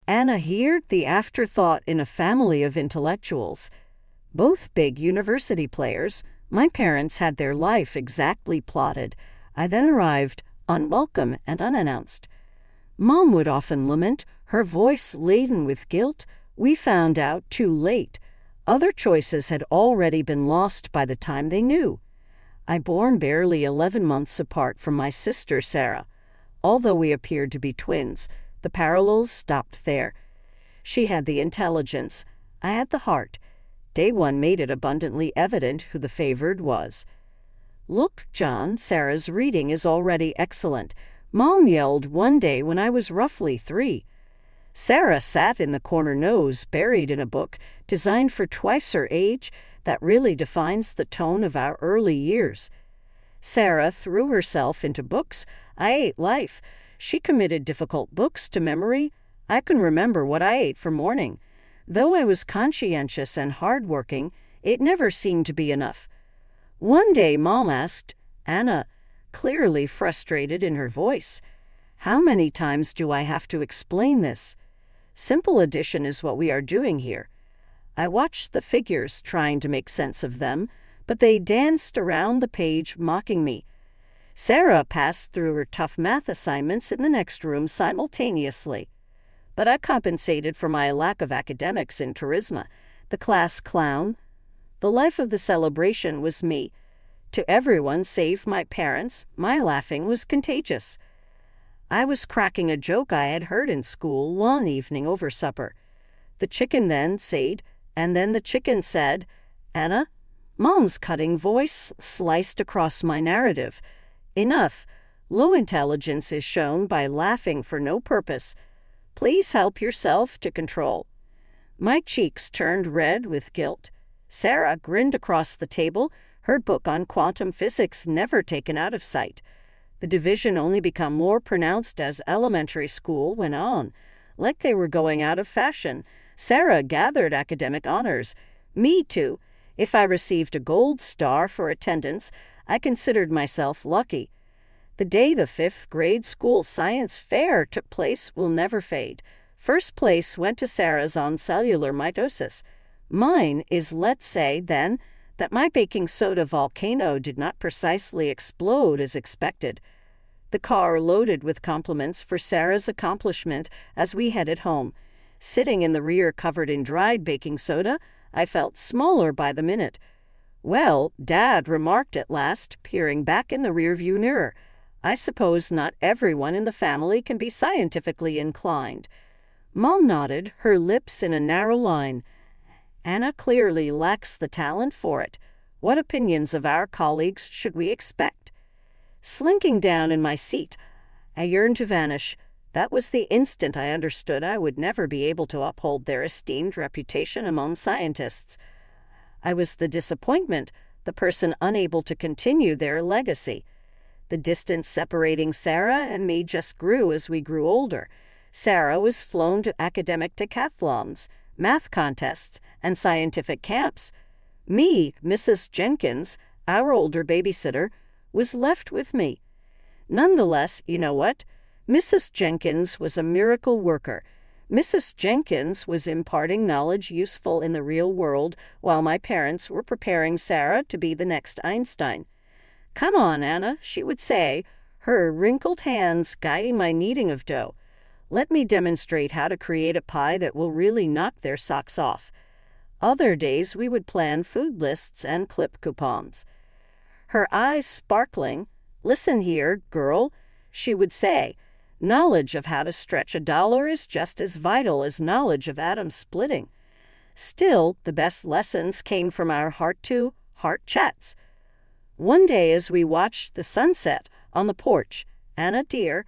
Anna here, the afterthought in a family of intellectuals. Both big university players, my parents had their life exactly plotted. I then arrived, unwelcome and unannounced. Mom would often lament, her voice laden with guilt. We found out too late. Other choices had already been lost by the time they knew. I born barely 11 months apart from my sister Sarah. Although we appeared to be twins, the parallels stopped there. She had the intelligence. I had the heart. Day one made it abundantly evident who the favored was. "Look, John, Sarah's reading is already excellent," Mom yelled one day when I was roughly 3. Sarah sat in the corner, nose buried in a book designed for twice her age that really defines the tone of our early years. Sarah threw herself into books. I ate life. She committed difficult books to memory. I can remember what I ate for morning. Though I was conscientious and hard-working, it never seemed to be enough. One day Mom asked, Anna, clearly frustrated in her voice, "How many times do I have to explain this? Simple addition is what we are doing here." I watched the figures, trying to make sense of them, but they danced around the page, mocking me. Sarah passed through her tough math assignments in the next room simultaneously. But I compensated for my lack of academics in charisma, the class clown. The life of the celebration was me. To everyone save my parents, my laughing was contagious. I was cracking a joke I had heard in school one evening over supper. The chicken then said, and then the chicken said, "Anna?" Mom's cutting voice sliced across my narrative. "Enough. Low intelligence is shown by laughing for no purpose. Please help yourself to control." My cheeks turned red with guilt. Sarah grinned across the table, her book on quantum physics never taken out of sight. The division only became more pronounced as elementary school went on. Like they were going out of fashion, Sarah gathered academic honors. Me too. If I received a gold star for attendance, I considered myself lucky. The day the 5th grade school science fair took place will never fade. First place went to Sarah's on cellular mitosis. Mine is, let's say, then, that my baking soda volcano did not precisely explode as expected. The car loaded with compliments for Sarah's accomplishment as we headed home. Sitting in the rear covered in dried baking soda, I felt smaller by the minute. "Well," Dad remarked at last, peering back in the rearview mirror, "I suppose not everyone in the family can be scientifically inclined." Mom nodded, her lips in a narrow line. "Anna clearly lacks the talent for it. What opinions of our colleagues should we expect?" Slinking down in my seat, I yearned to vanish. That was the instant I understood I would never be able to uphold their esteemed reputation among scientists. I was the disappointment, the person unable to continue their legacy. The distance separating Sarah and me just grew as we grew older. Sarah was flown to academic decathlons, math contests, and scientific camps. Me, Mrs. Jenkins, our older babysitter, was left with me. Nonetheless, you know what? Mrs. Jenkins was a miracle worker. Mrs. Jenkins was imparting knowledge useful in the real world while my parents were preparing Sarah to be the next Einstein. "Come on, Anna," she would say, her wrinkled hands guiding my kneading of dough. "Let me demonstrate how to create a pie that will really knock their socks off." Other days we would plan food lists and clip coupons. Her eyes sparkling, "Listen here, girl," she would say, "knowledge of how to stretch $1 is just as vital as knowledge of atom splitting." Still, the best lessons came from our heart-to-heart chats. One day as we watched the sunset on the porch, "Anna, dear,"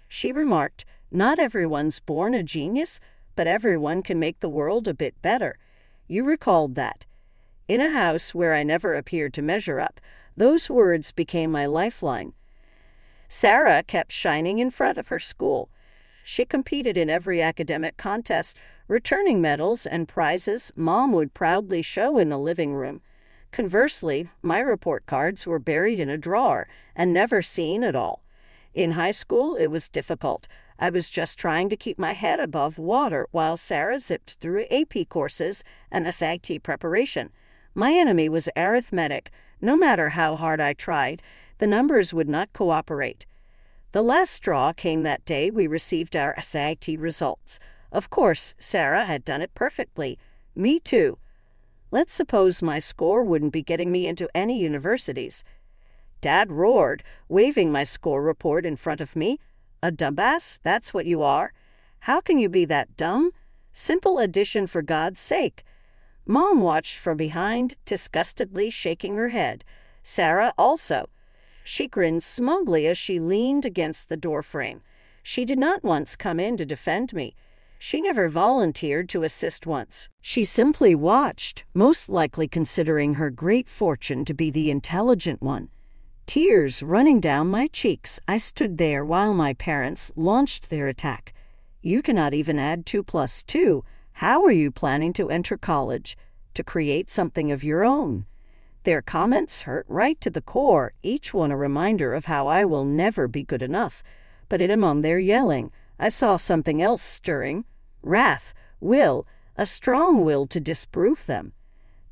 she remarked, "not everyone's born a genius, but everyone can make the world a bit better." You recalled that. In a house where I never appeared to measure up, those words became my lifeline. Sarah kept shining in front of her school. She competed in every academic contest, returning medals and prizes Mom would proudly show in the living room. Conversely, my report cards were buried in a drawer and never seen at all. In high school, it was difficult. I was just trying to keep my head above water while Sarah zipped through AP courses and SAT preparation. My enemy was arithmetic. No matter how hard I tried, the numbers would not cooperate. The last straw came that day we received our SAT results. Of course, Sarah had done it perfectly. Me too. Let's suppose my score wouldn't be getting me into any universities. Dad roared, waving my score report in front of me. A dumbass, that's what you are. How can you be that dumb? Simple addition, for God's sake. Mom watched from behind, disgustedly shaking her head. Sarah also. She grinned smugly as she leaned against the doorframe. She did not once come in to defend me. She never volunteered to assist once. She simply watched, most likely considering her great fortune to be the intelligent one. Tears running down my cheeks, I stood there while my parents launched their attack. You cannot even add 2 plus 2. How are you planning to enter college? To create something of your own? Their comments hurt right to the core, each one a reminder of how I will never be good enough. But in among their yelling, I saw something else stirring. Wrath, will, a strong will to disprove them.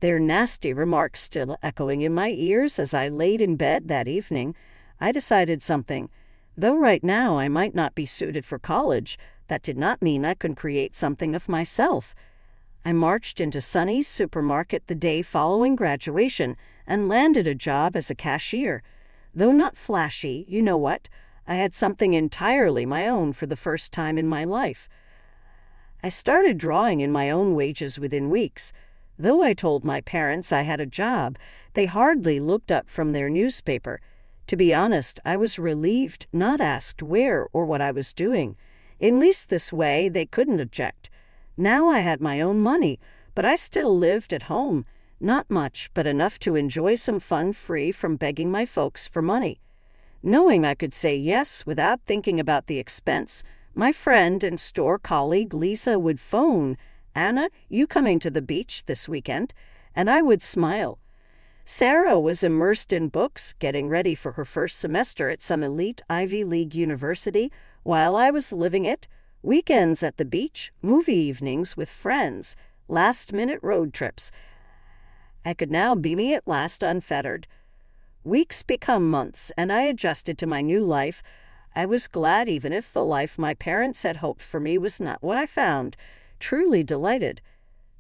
Their nasty remarks still echoing in my ears as I laid in bed that evening, I decided something. Though right now I might not be suited for college, that did not mean I could create something of myself. I marched into Sonny's supermarket the day following graduation and landed a job as a cashier. Though not flashy, you know what? I had something entirely my own for the first time in my life. I started drawing in my own wages within weeks. Though I told my parents I had a job, they hardly looked up from their newspaper. To be honest, I was relieved, not asked where or what I was doing. At least this way they couldn't object. Now I had my own money, but I still lived at home. Not much, but enough to enjoy some fun free from begging my folks for money. Knowing I could say yes without thinking about the expense, my friend and store colleague Lisa would phone, "Anna, you coming to the beach this weekend?" And I would smile. Sarah was immersed in books, getting ready for her first semester at some elite Ivy League university, while I was living it. Weekends at the beach, movie evenings with friends, last-minute road trips. I could now be me at last, unfettered. Weeks become months, and I adjusted to my new life. I was glad, even if the life my parents had hoped for me was not what I found. Truly delighted.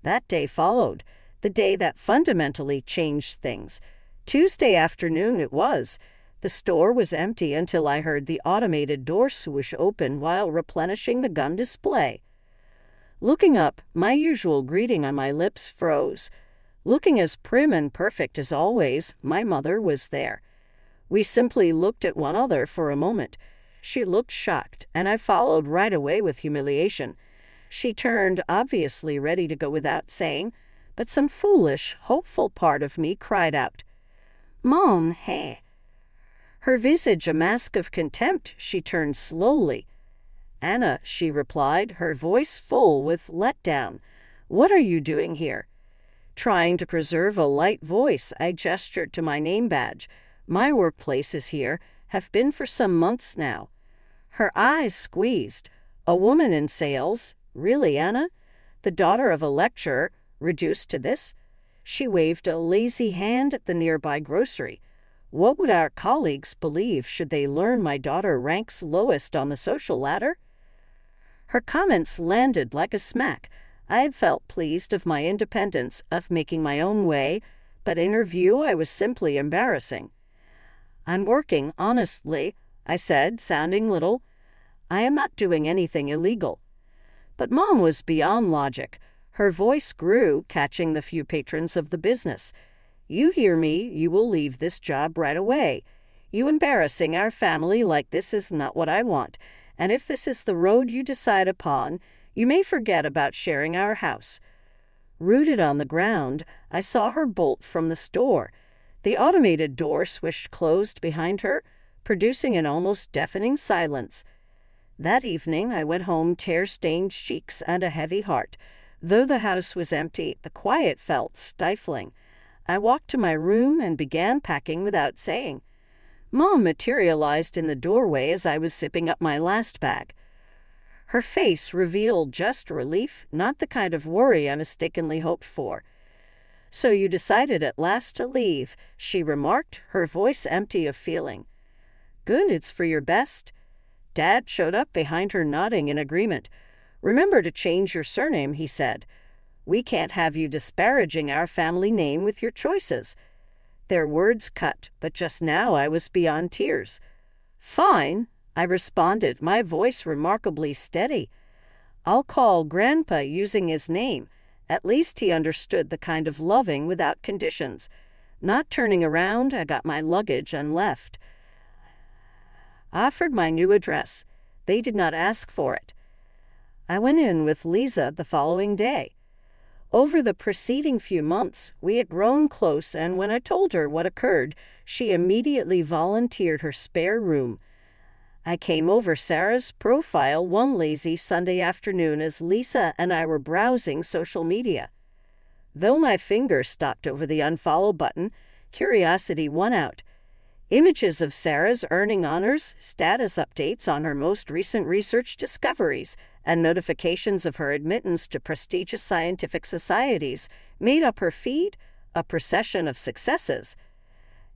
That day followed, the day that fundamentally changed things. Tuesday afternoon it was. The store was empty until I heard the automated door swoosh open while replenishing the gun display. Looking up, my usual greeting on my lips froze. Looking as prim and perfect as always, my mother was there. We simply looked at one another for a moment. She looked shocked, and I followed right away with humiliation. She turned, obviously ready to go without saying, but some foolish, hopeful part of me cried out, "Mom, hey." Her visage a mask of contempt, she turned slowly. "Anna," she replied, her voice full with letdown. "What are you doing here?" Trying to preserve a light voice, I gestured to my name badge. "My workplace is here, have been for some months now." Her eyes squeezed. "A woman in sales? Really, Anna? The daughter of a lecturer, reduced to this?" She waved a lazy hand at the nearby grocery. "What would our colleagues believe should they learn my daughter ranks lowest on the social ladder?" Her comments landed like a smack. I had felt pleased of my independence, of making my own way, but in her view I was simply embarrassing. "I'm working, honestly," I said, sounding little. "I am not doing anything illegal." But Mom was beyond logic. Her voice grew, catching the few patrons of the business. "You hear me, you will leave this job right away. You embarrassing our family like this is not what I want, and if this is the road you decide upon, you may forget about sharing our house." Rooted on the ground, I saw her bolt from the store. The automated door swished closed behind her, producing an almost deafening silence. That evening I went home tear-stained cheeks and a heavy heart. Though the house was empty, the quiet felt stifling. I walked to my room and began packing without saying. Mom materialized in the doorway as I was zipping up my last bag. Her face revealed just relief, not the kind of worry I mistakenly hoped for. "So you decided at last to leave," she remarked, her voice empty of feeling. "Good, it's for your best." Dad showed up behind her, nodding in agreement. "Remember to change your surname," he said. "We can't have you disparaging our family name with your choices." Their words cut, but just now I was beyond tears. "Fine," I responded, my voice remarkably steady. "I'll call Grandpa using his name. At least he understood the kind of loving without conditions." Not turning around, I got my luggage and left. I offered my new address. They did not ask for it. I went in with Lisa the following day. Over the preceding few months, we had grown close, and when I told her what occurred, she immediately volunteered her spare room. I came over Sarah's profile one lazy Sunday afternoon as Lisa and I were browsing social media. Though my finger stopped over the unfollow button, curiosity won out. Images of Sarah's earning honors, status updates on her most recent research discoveries, and notifications of her admittance to prestigious scientific societies made up her feed, a procession of successes.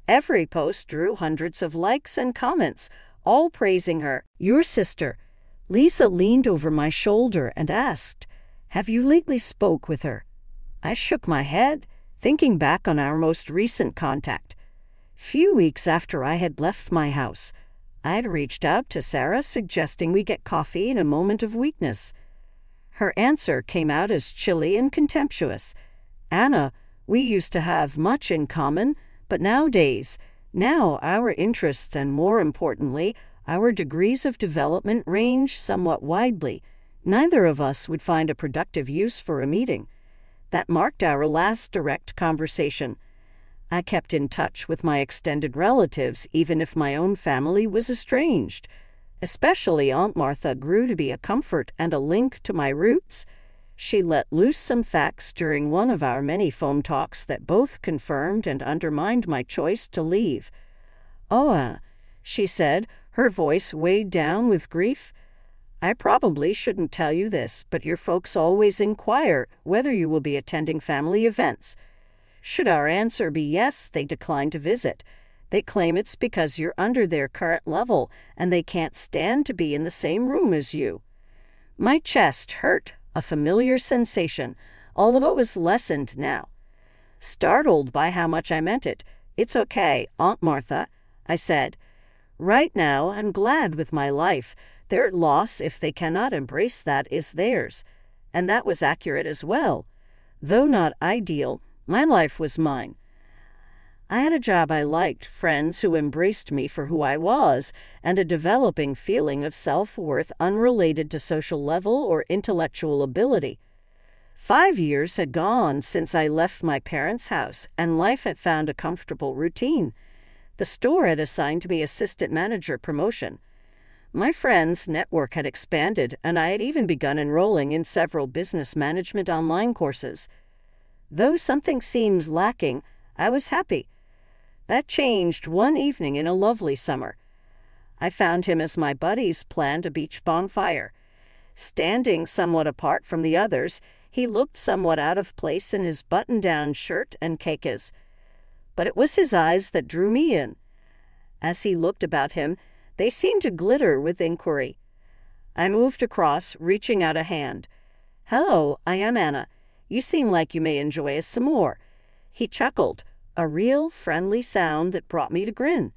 Every post drew hundreds of likes and comments, all praising her. "Your sister." Lisa leaned over my shoulder and asked, "Have you lately spoke with her?" I shook my head, thinking back on our most recent contact. Few weeks after I had left my house, I had reached out to Sarah suggesting we get coffee in a moment of weakness. Her answer came out as chilly and contemptuous. "Anna, we used to have much in common, but now our interests and, more importantly, our degrees of development range somewhat widely. Neither of us would find a productive use for a meeting." That marked our last direct conversation. I kept in touch with my extended relatives, even if my own family was estranged. Especially Aunt Martha grew to be a comfort and a link to my roots. She let loose some facts during one of our many phone talks that both confirmed and undermined my choice to leave. "Oh, she said, her voice weighed down with grief. "I probably shouldn't tell you this, but your folks always inquire whether you will be attending family events. Should our answer be yes, they decline to visit. They claim it's because you're under their current level and they can't stand to be in the same room as you." My chest hurt, a familiar sensation, although it was lessened now. Startled by how much I meant it, "It's okay, Aunt Martha," I said. "Right now, I'm glad with my life. Their loss, if they cannot embrace that, is theirs." And that was accurate as well. Though not ideal, my life was mine. I had a job I liked, friends who embraced me for who I was, and a developing feeling of self-worth unrelated to social level or intellectual ability. 5 years had gone since I left my parents' house, and life had found a comfortable routine. The store had assigned me assistant manager promotion. My friends' network had expanded, and I had even begun enrolling in several business management online courses. Though something seemed lacking, I was happy. That changed one evening in a lovely summer. I found him as my buddies planned a beach bonfire. Standing somewhat apart from the others, he looked somewhat out of place in his button-down shirt and cakas. But it was his eyes that drew me in. As he looked about him, they seemed to glitter with inquiry. I moved across, reaching out a hand. "Hello, I am Anna. You seem like you may enjoy a s'more." He chuckled, a real friendly sound that brought me to grin.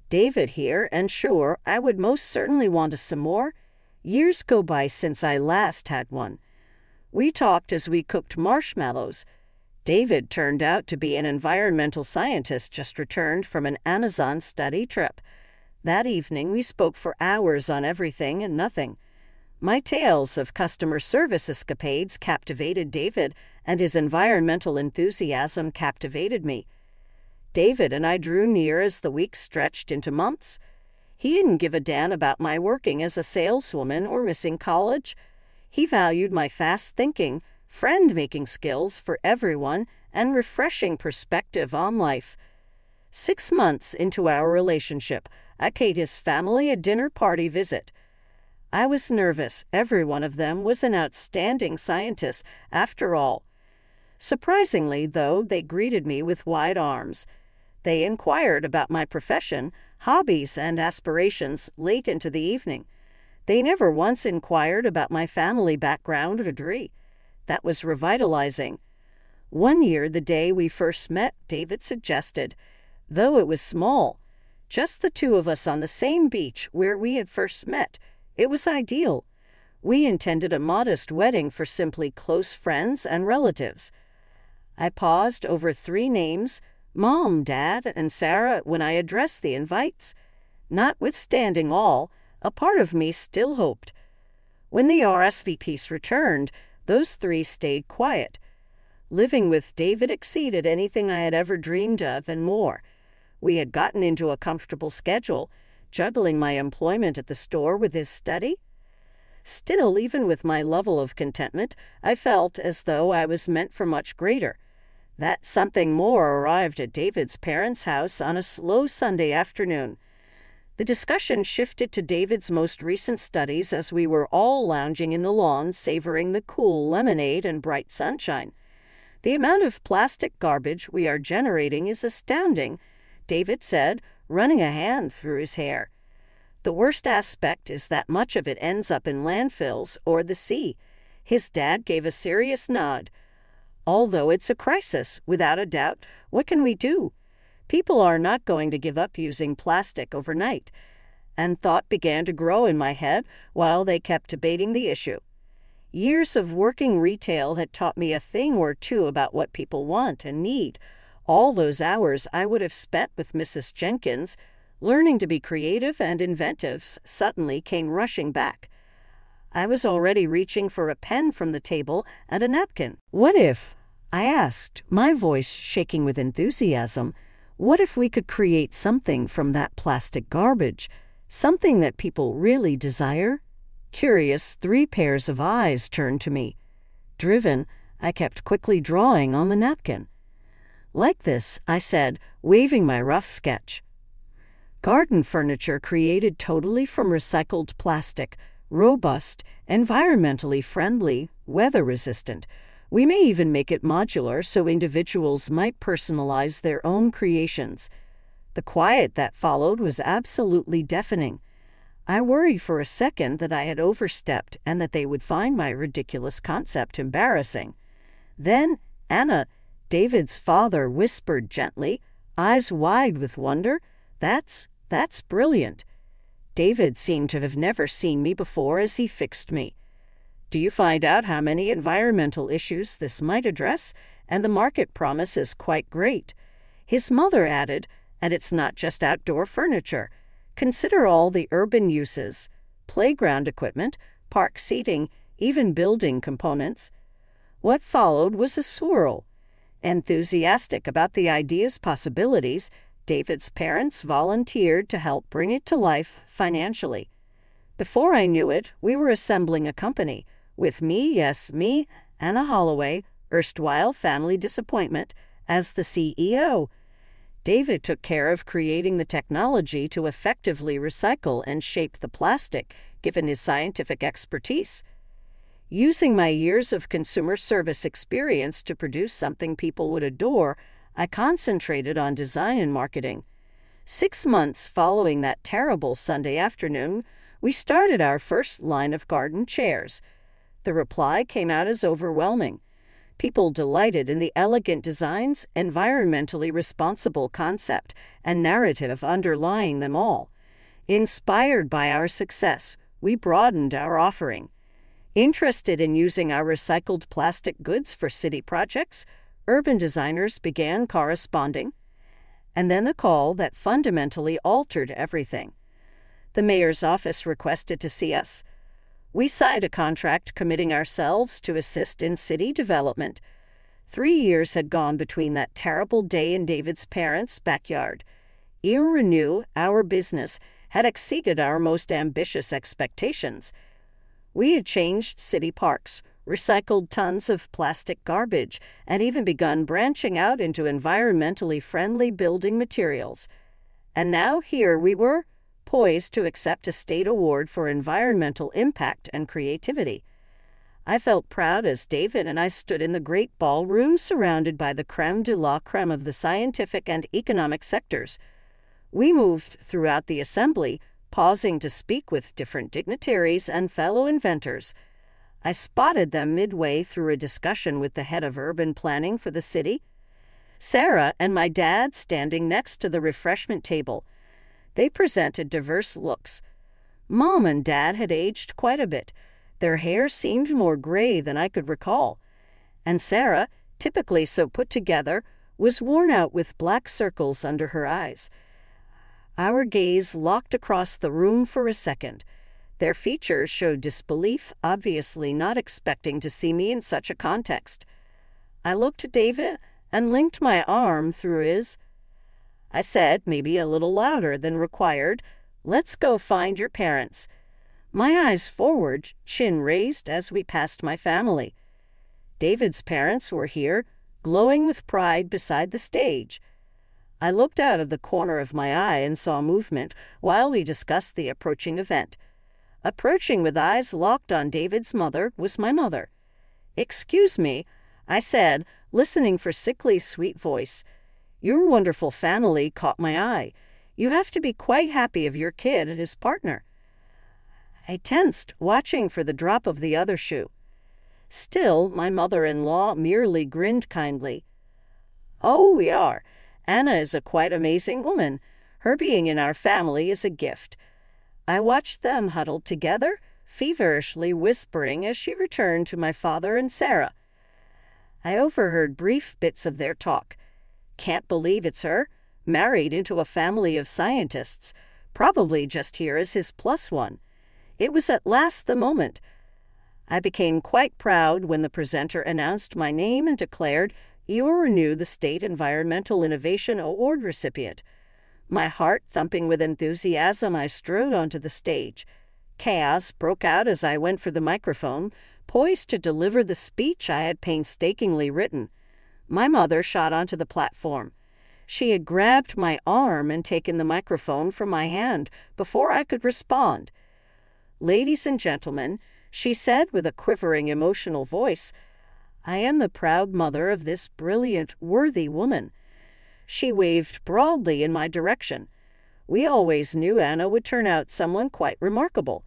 "David here, and sure, I would most certainly want a s'more. Years go by since I last had one." We talked as we cooked marshmallows. David turned out to be an environmental scientist just returned from an Amazon study trip. That evening we spoke for hours on everything and nothing. My tales of customer service escapades captivated David, and his environmental enthusiasm captivated me. David and I drew near as the weeks stretched into months. He didn't give a damn about my working as a saleswoman or missing college. He valued my fast thinking, friend-making skills for everyone, and refreshing perspective on life. 6 months into our relationship, I paid his family a dinner party visit. I was nervous. Every one of them was an outstanding scientist, after all. Surprisingly, though, they greeted me with wide arms. They inquired about my profession, hobbies, and aspirations late into the evening. They never once inquired about my family background or degree. That was revitalizing. One year, the day we first met, David suggested, though it was small, just the two of us on the same beach where we had first met. It was ideal. We intended a modest wedding for simply close friends and relatives. I paused over 3 names, Mom, Dad, and Sarah, when I addressed the invites. Notwithstanding all, a part of me still hoped. When the RSVPs returned, those 3 stayed quiet. Living with David exceeded anything I had ever dreamed of and more. We had gotten into a comfortable schedule, juggling my employment at the store with his study. Still, even with my level of contentment, I felt as though I was meant for much greater. That something more arrived at David's parents' house on a slow Sunday afternoon. The discussion shifted to David's most recent studies as we were all lounging in the lawn, savoring the cool lemonade and bright sunshine. "The amount of plastic garbage we are generating is astounding," David said, running a hand through his hair. "The worst aspect is that much of it ends up in landfills or the sea." His dad gave a serious nod. "Although it's a crisis, without a doubt, what can we do? People are not going to give up using plastic overnight." And thought began to grow in my head while they kept debating the issue. Years of working retail had taught me a thing or two about what people want and need. All those hours I would have spent with Mrs. Jenkins, learning to be creative and inventive, suddenly came rushing back. I was already reaching for a pen from the table and a napkin. "What if," I asked, my voice shaking with enthusiasm, "what if we could create something from that plastic garbage? Something that people really desire?" Curious, 3 pairs of eyes turned to me. Driven, I kept quickly drawing on the napkin. "Like this," I said, waving my rough sketch. Garden furniture created totally from recycled plastic, robust, environmentally friendly, weather-resistant. We may even make it modular so individuals might personalize their own creations. The quiet that followed was absolutely deafening. I worried for a second that I had overstepped and that they would find my ridiculous concept embarrassing. Then Anna, David's father, whispered gently, eyes wide with wonder, That's brilliant." David seemed to have never seen me before as he fixed me. "Do you find out how many environmental issues this might address? And the market promise is quite great." His mother added, "And it's not just outdoor furniture. Consider all the urban uses, playground equipment, park seating, even building components." What followed was a swirl. Enthusiastic about the idea's possibilities, David's parents volunteered to help bring it to life financially. Before I knew it, we were assembling a company, with me, Anna Holloway, erstwhile family disappointment, as the CEO. David took care of creating the technology to effectively recycle and shape the plastic, given his scientific expertise. Using my years of consumer service experience to produce something people would adore, I concentrated on design and marketing. 6 months following that terrible Sunday afternoon, we started our first line of garden chairs. The reply came out as overwhelming. People delighted in the elegant designs, environmentally responsible concept, and narrative underlying them all. Inspired by our success, we broadened our offering. Interested in using our recycled plastic goods for city projects, urban designers began corresponding. And then the call that fundamentally altered everything. The mayor's office requested to see us. We signed a contract committing ourselves to assist in city development. 3 years had gone between that terrible day in David's parents' backyard. Renew, our business, had exceeded our most ambitious expectations. We had changed city parks, recycled tons of plastic garbage, and even begun branching out into environmentally friendly building materials. And now here we were, poised to accept a state award for environmental impact and creativity. I felt proud as David and I stood in the great ballroom surrounded by the crème de la crème of the scientific and economic sectors. We moved throughout the assembly, pausing to speak with different dignitaries and fellow inventors. I spotted them midway through a discussion with the head of urban planning for the city, Sarah, and my dad standing next to the refreshment table. They presented diverse looks. Mom and Dad had aged quite a bit. Their hair seemed more gray than I could recall. And Sarah, typically so put together, was worn out with black circles under her eyes. Our gaze locked across the room for a second. Their features showed disbelief, obviously not expecting to see me in such a context. I looked at David and linked my arm through his. I said, maybe a little louder than required, "Let's go find your parents." My eyes forward, chin raised as we passed my family. David's parents were here, glowing with pride beside the stage. I looked out of the corner of my eye and saw movement while we discussed the approaching event. Approaching with eyes locked on David's mother was my mother. "Excuse me," I said, listening for sickly sweet voice. "Your wonderful family caught my eye. You have to be quite happy of your kid and his partner." I tensed, watching for the drop of the other shoe. Still, my mother-in-law merely grinned kindly. "Oh, we are. Anna is a quite amazing woman. Her being in our family is a gift." I watched them huddled together, feverishly whispering as she returned to my father and Sarah. I overheard brief bits of their talk. "Can't believe it's her. Married into a family of scientists. Probably just here as his plus one." It was at last the moment. I became quite proud when the presenter announced my name and declared, "You renew the State Environmental Innovation Award recipient." My heart thumping with enthusiasm, I strode onto the stage. Chaos broke out as I went for the microphone, poised to deliver the speech I had painstakingly written. My mother shot onto the platform. She had grabbed my arm and taken the microphone from my hand before I could respond. "Ladies and gentlemen," she said with a quivering, emotional voice, "I am the proud mother of this brilliant, worthy woman." She waved broadly in my direction. We always knew Anna would turn out someone quite remarkable.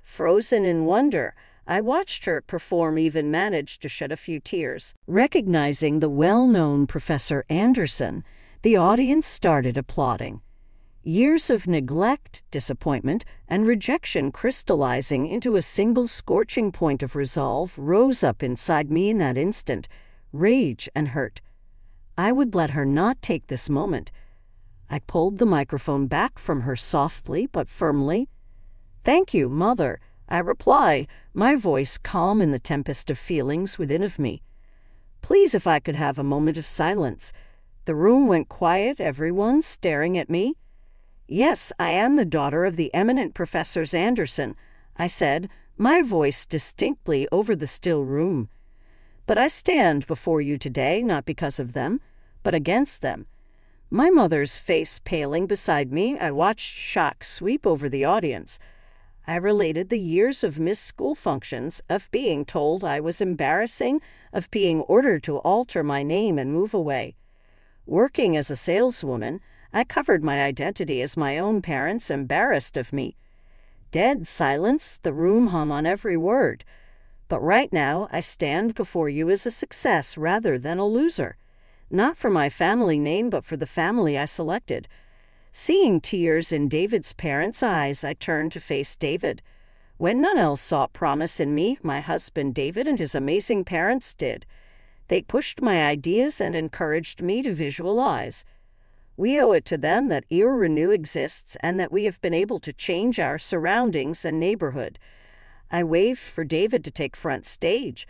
Frozen in wonder, I watched her perform, even managed to shed a few tears. Recognizing the well-known Professor Anderson, the audience started applauding. Years of neglect, disappointment, and rejection crystallizing into a single scorching point of resolve rose up inside me in that instant, rage and hurt. I would let her not take this moment. I pulled the microphone back from her softly but firmly. "Thank you, Mother," I reply, my voice calm in the tempest of feelings within of me. "Please, if I could have a moment of silence." The room went quiet, everyone staring at me. "Yes, I am the daughter of the eminent Professors Anderson," I said, my voice distinctly over the still room. "But I stand before you today not because of them, but against them." My mother's face paling beside me, I watched shock sweep over the audience. I related the years of missed school functions, of being told I was embarrassing, of being ordered to alter my name and move away. Working as a saleswoman, I covered my identity as my own parents embarrassed of me. Dead silence, the room hum on every word. But right now, I stand before you as a success rather than a loser. Not for my family name, but for the family I selected. Seeing tears in David's parents' eyes, I turned to face David. When none else saw promise in me, my husband David and his amazing parents did. They pushed my ideas and encouraged me to visualize. We owe it to them that Renew exists and that we have been able to change our surroundings and neighborhood. I waved for David to take front stage.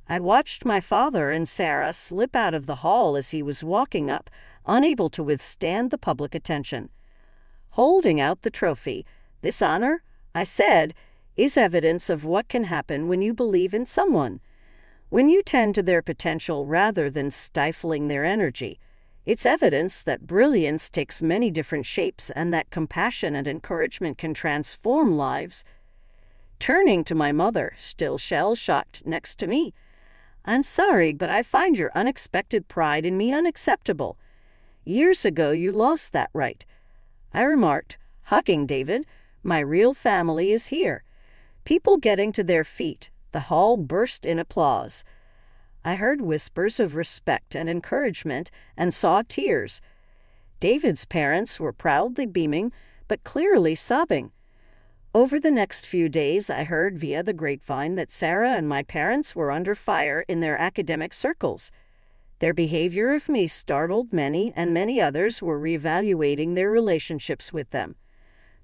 I watched my father and Sarah slip out of the hall as he was walking up, unable to withstand the public attention. Holding out the trophy, "This honor," I said, "is evidence of what can happen when you believe in someone. When you tend to their potential rather than stifling their energy. It's evidence that brilliance takes many different shapes and that compassion and encouragement can transform lives. Turning to my mother, still shell-shocked next to me, "I'm sorry, but I find your unexpected pride in me unacceptable. Years ago you lost that right." I remarked, hugging David, "My real family is here." People getting to their feet, the hall burst in applause. I heard whispers of respect and encouragement and saw tears. David's parents were proudly beaming, but clearly sobbing. Over the next few days, I heard via the grapevine that Sarah and my parents were under fire in their academic circles. Their behavior of me startled many, and many others were reevaluating their relationships with them.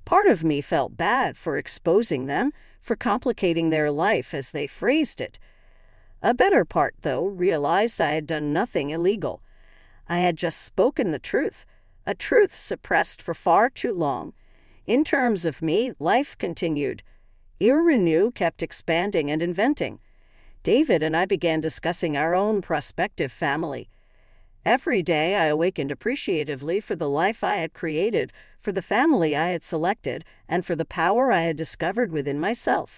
Part of me felt bad for exposing them, for complicating their life as they phrased it. A better part, though, realized I had done nothing illegal. I had just spoken the truth, a truth suppressed for far too long. In terms of me, life continued. Renew kept expanding and inventing. David and I began discussing our own prospective family. Every day I awakened appreciatively for the life I had created, for the family I had selected, and for the power I had discovered within myself.